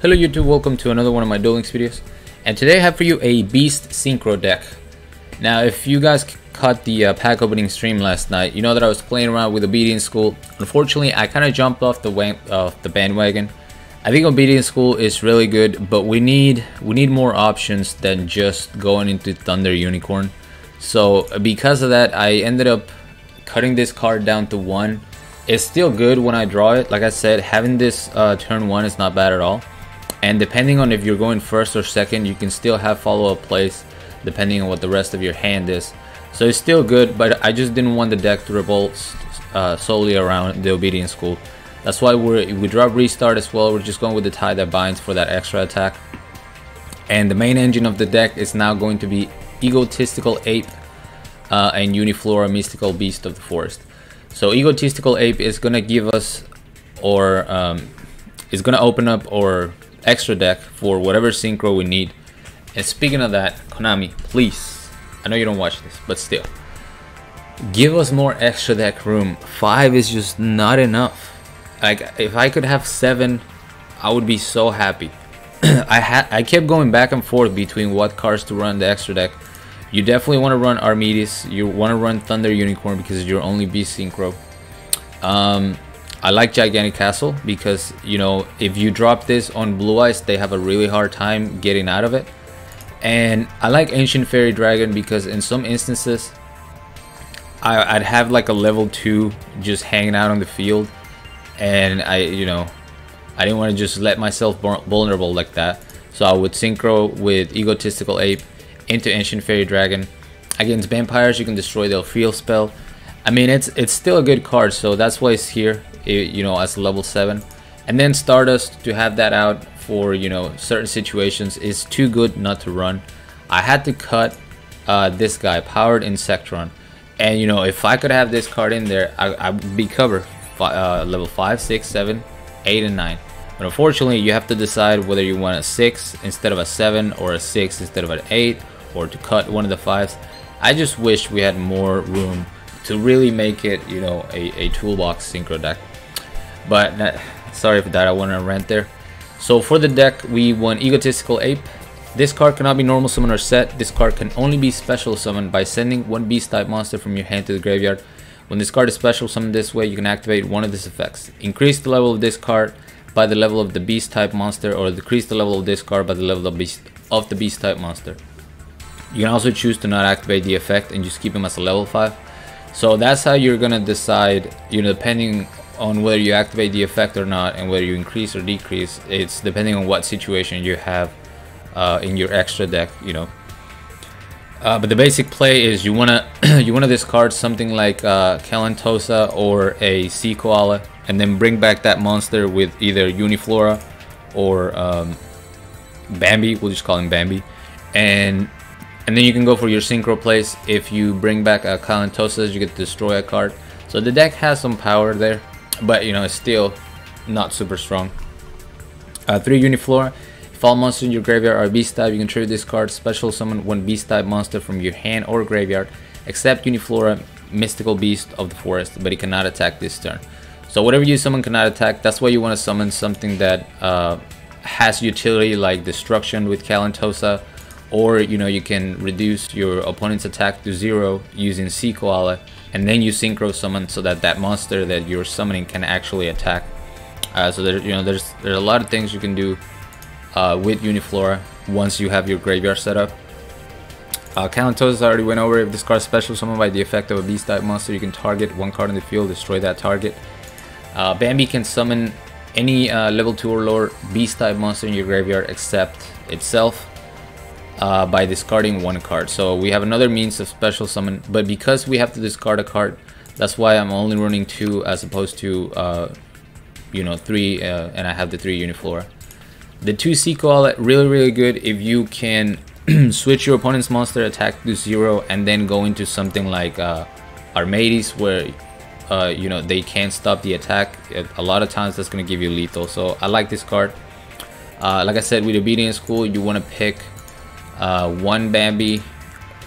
Hello YouTube, welcome to another one of my Duel Links videos. And today I have for you a Beast Synchro deck. Now if you guys caught the pack opening stream last night, you know that I was playing around with Obedience School. Unfortunately, I kind of jumped off the bandwagon. I think Obedience School is really good, but we need more options than just going into Thunder Unicorn. So because of that, I ended up cutting this card down to 1. It's still good when I draw it. Like I said, having this turn 1 is not bad at all. And depending on if you're going first or second, you can still have follow-up plays depending on what the rest of your hand is. So it's still good, but I just didn't want the deck to revolve solely around the Obedience School. That's why we drop Restart as well. We're just going with the Tie That Binds for that extra attack. And the main engine of the deck is now going to be Egotistical Ape and Uniflora, Mystical Beast of the Forest. So Egotistical Ape is going to give us, or is going to open up our extra deck for whatever synchro we need. And speaking of that, Konami, please, I know you don't watch this, but still, give us more extra deck room. 5 is just not enough. Like, if I could have 7, I would be so happy. I kept going back and forth between what cards to run the extra deck. You definitely want to run Armidis. You want to run Thunder Unicorn because you're only Beast Synchro. I like Gigantic Castle because, you know, if you drop this on Blue Eyes, they have a really hard time getting out of it. And I like Ancient Fairy Dragon because in some instances, I'd have like a level 2 just hanging out on the field. And I didn't want to just let myself vulnerable like that. So I would synchro with Egotistical Ape into Ancient Fairy Dragon. Against vampires, you can destroy their field spell. I mean, it's still a good card, so that's why it's here, you know, as level 7. And then Stardust, to have that out for, you know, certain situations is too good not to run. I had to cut this guy, Powered Insectron. And, you know, if I could have this card in there, I would be covered. Level 5, 6, 7, 8, and 9. But unfortunately, you have to decide whether you want a 6 instead of a 7, or a 6 instead of an 8, or to cut one of the 5s. I just wish we had more room to really make it, you know, a toolbox synchro deck. But sorry for that, I went on a rant there. So for the deck, we won Egotistical Ape. This card cannot be normal summon or set. This card can only be special summoned by sending one beast type monster from your hand to the graveyard. When this card is special summoned this way, you can activate one of these effects. Increase the level of this card by the level of the beast type monster, or decrease the level of this card by the level of the beast type monster. You can also choose to not activate the effect and just keep him as a level 5. So that's how you're gonna decide, you know, depending on whether you activate the effect or not, and whether you increase or decrease. It's depending on what situation you have in your extra deck, you know. But the basic play is you wanna discard something like Kalantosa or a Sea Koala, and then bring back that monster with either Uniflora or Bambi. We'll just call him Bambi, and then you can go for your synchro plays. If you bring back a Kalantosa, you get to destroy a card. So the deck has some power there, but you know, it's still not super strong. 3 Uniflora. If all monsters in your graveyard are beast type, you can trigger this card, special summon one beast type monster from your hand or graveyard, except Uniflora, Mystical Beast of the Forest, but it cannot attack this turn. So whatever you summon cannot attack. That's why you want to summon something that has utility, like Destruction with Kalantosa, or, you know, you can reduce your opponent's attack to 0 using Sea Koala, and then you synchro summon so that that monster that you're summoning can actually attack. So there, you know, there's a lot of things you can do with Uniflora once you have your graveyard set up. Kalantosa already went over. If this card is special summoned by the effect of a beast type monster, you can target one card in the field, destroy that target. Bambi can summon any level 2 or lower beast type monster in your graveyard except itself by discarding one card. So we have another means of special summon, but because we have to discard a card, that's why I'm only running 2 as opposed to you know, 3, and I have the 3 Uniflora. The 2 Sea Koala, really good if you can switch your opponent's monster attack to 0 and then go into something like Armidis, where you know, they can't stop the attack. A lot of times that's going to give you lethal, so I like this card. Like I said, with Obedience School, you want to pick 1 Bambi,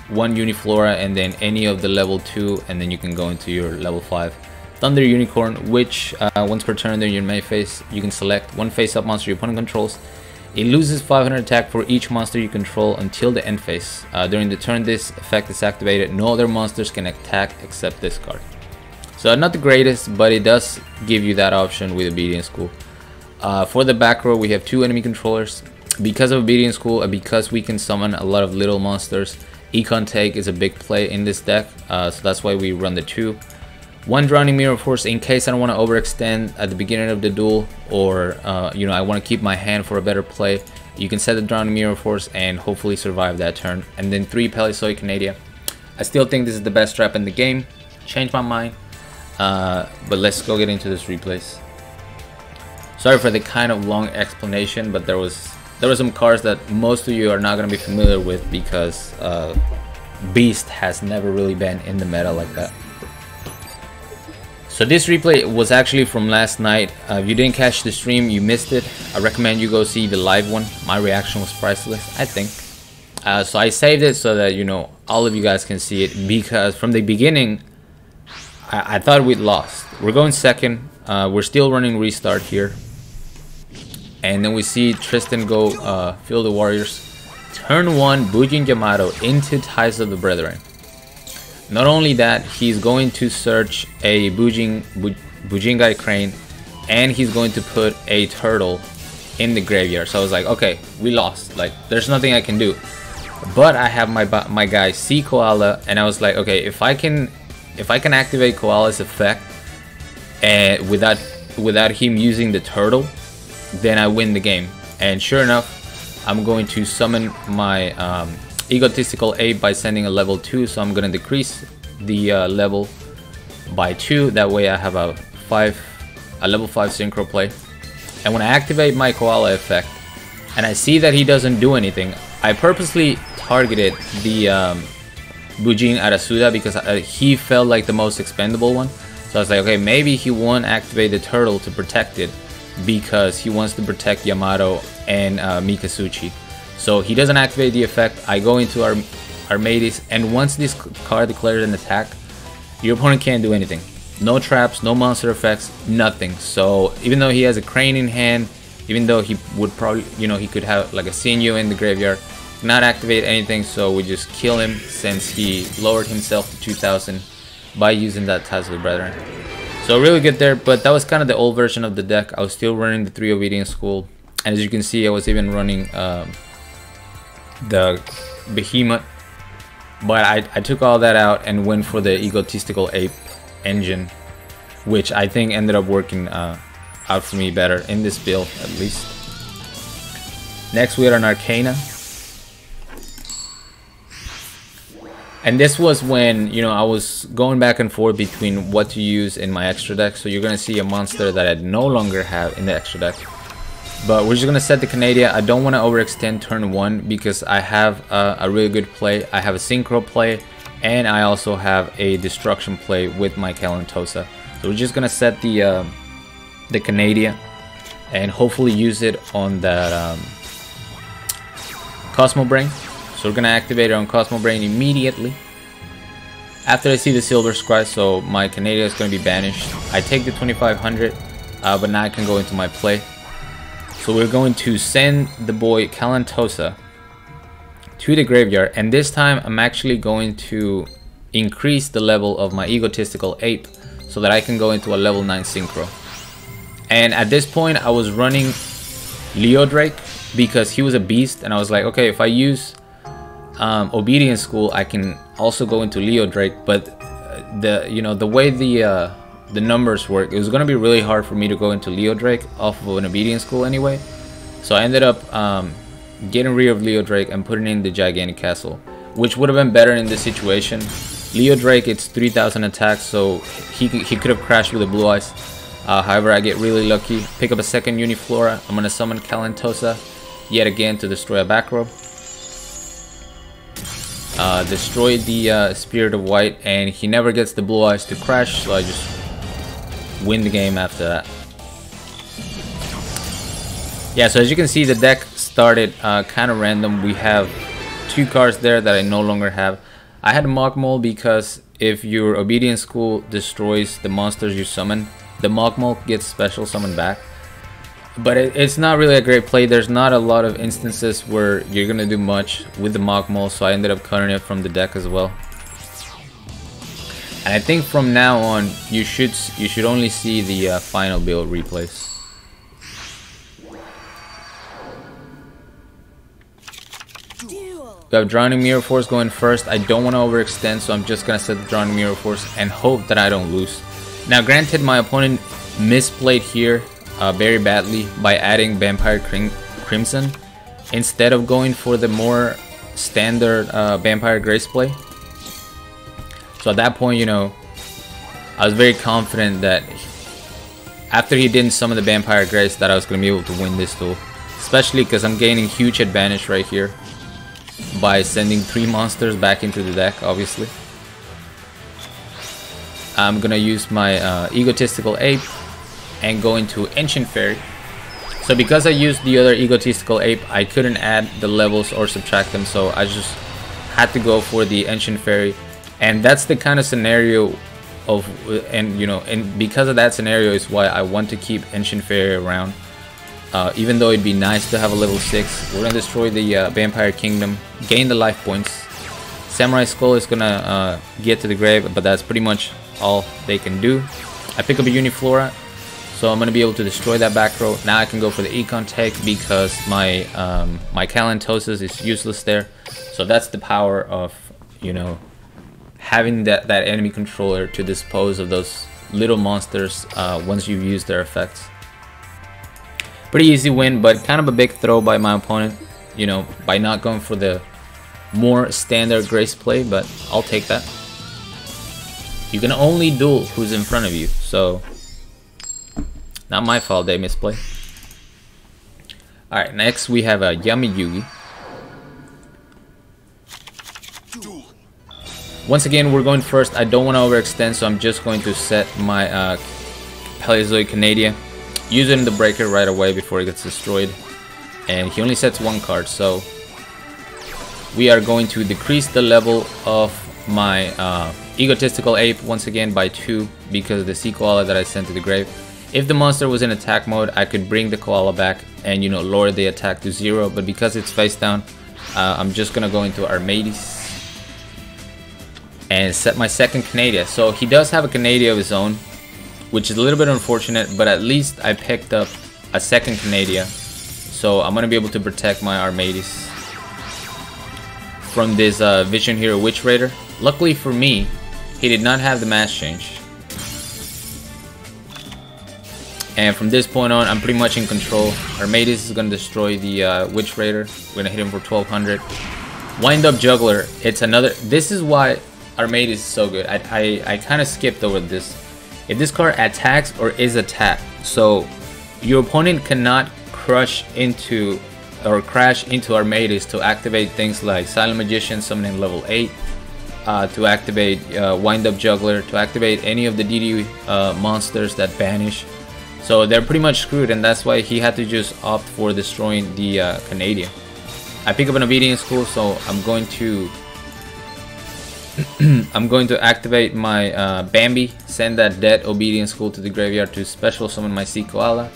1 Uniflora, and then any of the level 2, and then you can go into your level 5. Thunder Unicorn, which once per turn during your main phase, you can select one face-up monster your opponent controls. It loses 500 attack for each monster you control until the end phase. During the turn this effect is activated, no other monsters can attack except this card. So not the greatest, but it does give you that option with Obedience School. For the back row, we have 2 enemy controllers. Because of Obedience School and because we can summon a lot of little monsters, Econ Take is a big play in this deck, so that's why we run the 2. 1 Drowning Mirror Force in case I don't want to overextend at the beginning of the duel, or you know, I want to keep my hand for a better play. You can set the Drowning Mirror Force and hopefully survive that turn. And then 3 Palisadoe Canadia. I still think this is the best trap in the game. Changed my mind, but let's go get into this replays. Sorry for the kind of long explanation, but there were some cards that most of you are not going to be familiar with because Beast has never really been in the meta like that. So this replay was actually from last night. If you didn't catch the stream, you missed it. I recommend you go see the live one. My reaction was priceless, I think. So I saved it so that, you know, all of you guys can see it, because from the beginning I thought we'd lost. We're going second. We're still running restart here. And then we see Tristan go Field of Warriors. Turn 1, Bujin Yamato into Ties of the Brethren. Not only that, he's going to search a Bujingai Crane, and he's going to put a turtle in the graveyard. So I was like, okay, we lost. Like, there's nothing I can do. But I have my guy see Koala, and I was like, okay, if I can activate Koala's effect and without him using the turtle, then I win the game. And sure enough, I'm going to summon my Egotistical Ape by sending a level 2, so I'm going to decrease the level by 2. That way I have a level 5 Synchro play. And when I activate my Koala effect and I see that he doesn't do anything, I purposely targeted the Bujin Arasuda because he felt like the most expendable one. So I was like, okay, maybe he won't activate the turtle to protect it because he wants to protect Yamato and Mikasuchi. So he doesn't activate the effect. I go into our Armades, and once this card declares an attack, your opponent can't do anything. No traps, no monster effects, nothing. So even though he has a Crane in hand, even though he would probably, you know, he could have like a Sinew in the graveyard, not activate anything. So we just kill him since he lowered himself to 2000 by using that Ties of the Brethren. So really good there, but that was kind of the old version of the deck. I was still running the 3 Obedience School, and as you can see, I was even running the Behemoth, but I took all that out and went for the Egotistical Ape engine, which I think ended up working out for me better in this build, at least. Next we had an Arcana, and this was when, you know, I was going back and forth between what to use in my extra deck. So you're gonna see a monster that I no longer have in the extra deck. But we're just going to set the Canadia. I don't want to overextend turn 1 because I have a really good play. I have a Synchro play, and I also have a Destruction play with my Calantosa. So we're just going to set the Canadia and hopefully use it on that Cosmo Brain. So we're going to activate it on Cosmo Brain immediately after I see the Silver Scry. So my Canadia is going to be banished. I take the 2500, but now I can go into my play. So we're going to send the boy Calantosa to the graveyard, and this time I'm actually going to increase the level of my Egotistical Ape so that I can go into a level 9 Synchro. And at this point I was running Leodrake because he was a beast, and I was like, okay, if I use Obedience School, I can also go into Leodrake. But the way the numbers work, it was going to be really hard for me to go into Leodrake off of an Obedience School anyway. So I ended up getting rid of Leodrake and putting in the Gigantic Castle, which would have been better in this situation. Leodrake, it's 3000 attacks, so he could have crashed with the Blue Eyes. However, I get really lucky, pick up a second Uniflora. I'm going to summon Calantosa yet again to destroy a back row. Destroy the Spirit of White, and he never gets the Blue Eyes to crash, so I just win the game after that. Yeah, so as you can see, the deck started kind of random. We have 2 cards there that I no longer have. I had Mog Mole because if your Obedience School destroys the monsters you summon, the Mogmol gets special summon back. But it's not really a great play. There's not a lot of instances where you're gonna do much with the Mogmol, so I ended up cutting it from the deck as well. And I think from now on, you should only see the final build replays. We have Drowning Mirror Force going first. I don't want to overextend, so I'm just gonna set the Drowning Mirror Force and hope that I don't lose. Now, granted, my opponent misplayed here very badly by adding Vampire Crimson instead of going for the more standard Vampire Grace play. So at that point, you know, I was very confident that after he didn't summon the Vampire Grace that I was going to be able to win this duel. Especially because I'm gaining huge advantage right here by sending 3 monsters back into the deck, obviously. I'm going to use my Egotistical Ape and go into Ancient Fairy. So because I used the other Egotistical Ape, I couldn't add the levels or subtract them, so I just had to go for the Ancient Fairy. And that's the kind of scenario of, and you know, and because of that scenario is why I want to keep Ancient Fairy around. Even though it'd be nice to have a level 6, we're gonna destroy the Vampire Kingdom, gain the life points. Samurai Skull is gonna get to the grave, but that's pretty much all they can do. I pick up a Uniflora, so I'm gonna be able to destroy that back row. Now I can go for the Econ Tech because my my Calantosis is useless there. So that's the power of, you know, having that enemy controller to dispose of those little monsters once you've used their effects. Pretty easy win, but kind of a big throw by my opponent, you know, by not going for the more standard Grace play, but I'll take that. You can only duel who's in front of you, so not my fault they misplay. Alright, next we have a Yami Yugi. Once again, we're going first. I don't want to overextend, so I'm just going to set my Paleozoic Canadia. Use it in the breaker right away before it gets destroyed. And he only sets 1 card, so we are going to decrease the level of my Egotistical Ape once again by 2 because of the Sea Koala that I sent to the grave. If the monster was in attack mode, I could bring the Koala back and, you know, lower the attack to 0, but because it's face down, I'm just gonna go into Armades and set my second Canadia. So he does have a Canadia of his own, which is a little bit unfortunate, but at least I picked up a second Canadia, so I'm gonna be able to protect my Armades from this Vision Hero Witch Raider. Luckily for me, he did not have the mass change, and from this point on, I'm pretty much in control. Armades is gonna destroy the Witch Raider. We're gonna hit him for 1200. Wind Up Juggler. It's another. This is why Armades is so good. I kind of skipped over this. If this card attacks or is attacked, so your opponent cannot crush into or crash into Armades to activate things like Silent Magician summoning level 8, to activate Wind Up Juggler, to activate any of the DD monsters that banish. So they're pretty much screwed, and that's why he had to just opt for destroying the Canadia. I pick up an Obedience School, so I'm going to I'm going to activate my Bambi, send that dead Obedience School to the graveyard to special summon my Sea Koala,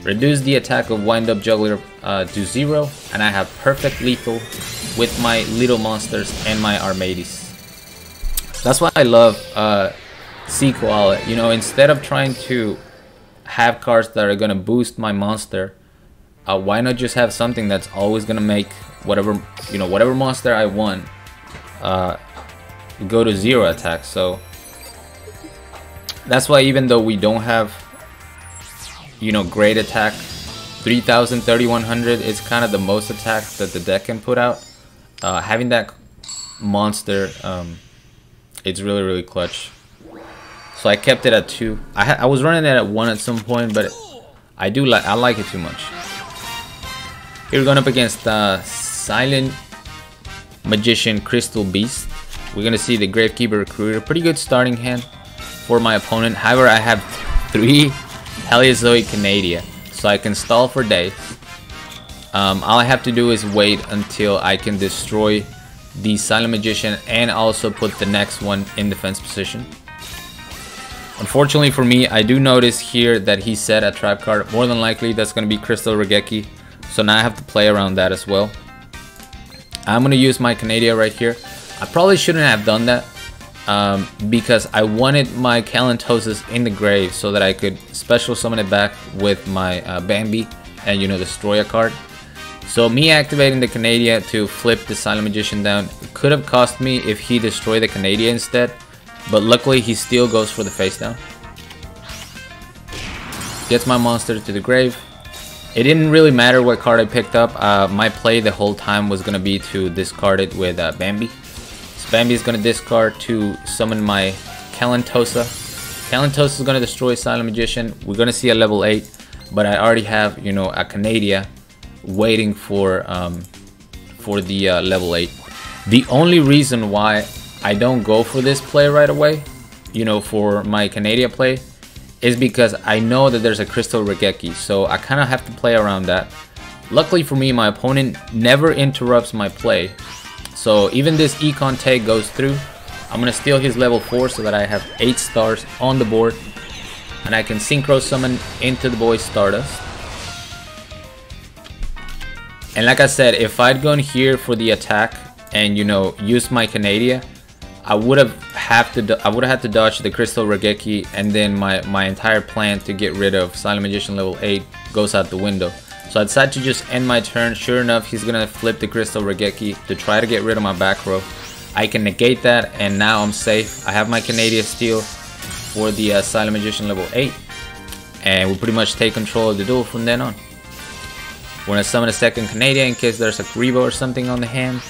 reduce the attack of Wind Up Juggler to 0, and I have perfect lethal with my little monsters and my Armades. That's why I love Sea Koala. You know, instead of trying to have cards that are gonna boost my monster, why not just have something that's always gonna make whatever, you know, whatever monster I want go to 0 attack. So that's why even though we don't have, you know, great attack, 3000, 3100 is kind of the most attack that the deck can put out. Having that monster, it's really clutch. So I kept it at 2. I was running it at 1 at some point, but I like it too much. Here we're going up against Silent Magician Crystal Beast. We're gonna see the Gravekeeper Recruiter. Pretty good starting hand for my opponent. However, I have 3 Paleozoic Canadia, so I can stall for days. All I have to do is wait until I can destroy the Silent Magician and also put the next one in defense position. Unfortunately for me, I do notice here that he set a trap card. More than likely that's going to be Crystal Regeki, so now I have to play around that as well. I'm going to use my Canadia right here. I probably shouldn't have done that because I wanted my Kalentosas in the grave so that I could special summon it back with my Bambi and, you know, destroy a card. So me activating the Canadia to flip the Silent Magician down could have cost me if he destroyed the Canadia instead. But luckily he still goes for the face down. Gets my monster to the grave. It didn't really matter what card I picked up. My play the whole time was going to be to discard it with Bambi. So Bambi is going to discard to summon my Kalentosa. Kalentosa is going to destroy Silent Magician. We're going to see a level 8. But I already have, you know, a Canadia waiting for the level 8. The only reason why I don't go for this play right away, you know, for my Canadia play, is because I know that there's a Crystal Regeki, so I kind of have to play around that. Luckily for me, my opponent never interrupts my play, so even this Econ take goes through. I'm gonna steal his level 4 so that I have 8 stars on the board, and I can Synchro summon into the boy Stardust. And like I said, if I'd gone here for the attack and, you know, use my Canadia, I would have had to dodge the Crystal Regeki, and then my entire plan to get rid of Silent Magician level 8 goes out the window. So I decided to just end my turn. Sure enough, he's gonna flip the Crystal Regeki to try to get rid of my back row. I can negate that, and now I'm safe. I have my Canadia steal for the Silent Magician level 8, and we'll pretty much take control of the duel from then on. We're gonna summon a second Canadia in case there's a Kuribo or something on the hand.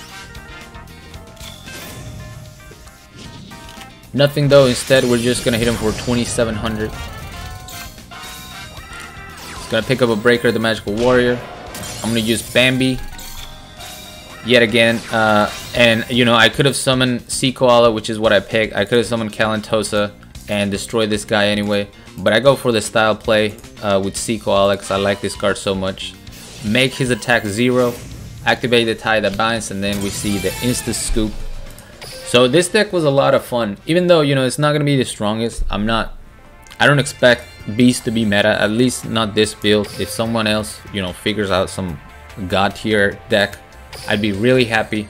Nothing though, instead we're just gonna hit him for 2700. He's gonna pick up a breaker, the Magical Warrior. I'm gonna use Bambi yet again, and you know, I could have summoned Sea Koala, which is what I picked. I could have summoned Kalentosa and destroyed this guy anyway, but I go for the style play with Sea Koala because I like this card so much. Make his attack 0, activate the tie that binds, and then we see the insta scoop. So this deck was a lot of fun, even though, you know, it's not going to be the strongest. I don't expect Beast to be meta, at least not this build. If someone else, you know, figures out some god tier deck, I'd be really happy,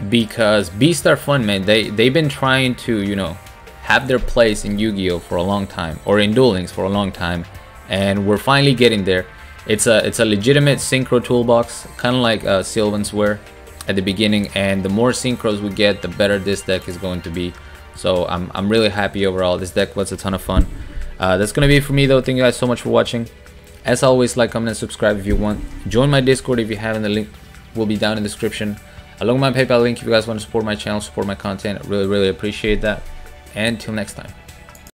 because Beasts are fun, man. They've been trying to, you know, have their place in Yu-Gi-Oh for a long time, or in Duel Links for a long time, and we're finally getting there. It's a legitimate synchro toolbox, kind of like Sylvan's were at the beginning, and the more synchros we get, the better this deck is going to be. So I'm really happy overall. This deck was a ton of fun. That's gonna be it for me though. Thank you guys so much for watching. As always, like, comment, and subscribe if you want. Join my Discord if you haven't. The link will be down in the description, along with my PayPal link if you guys want to support my channel, support my content. I really appreciate that. And till next time.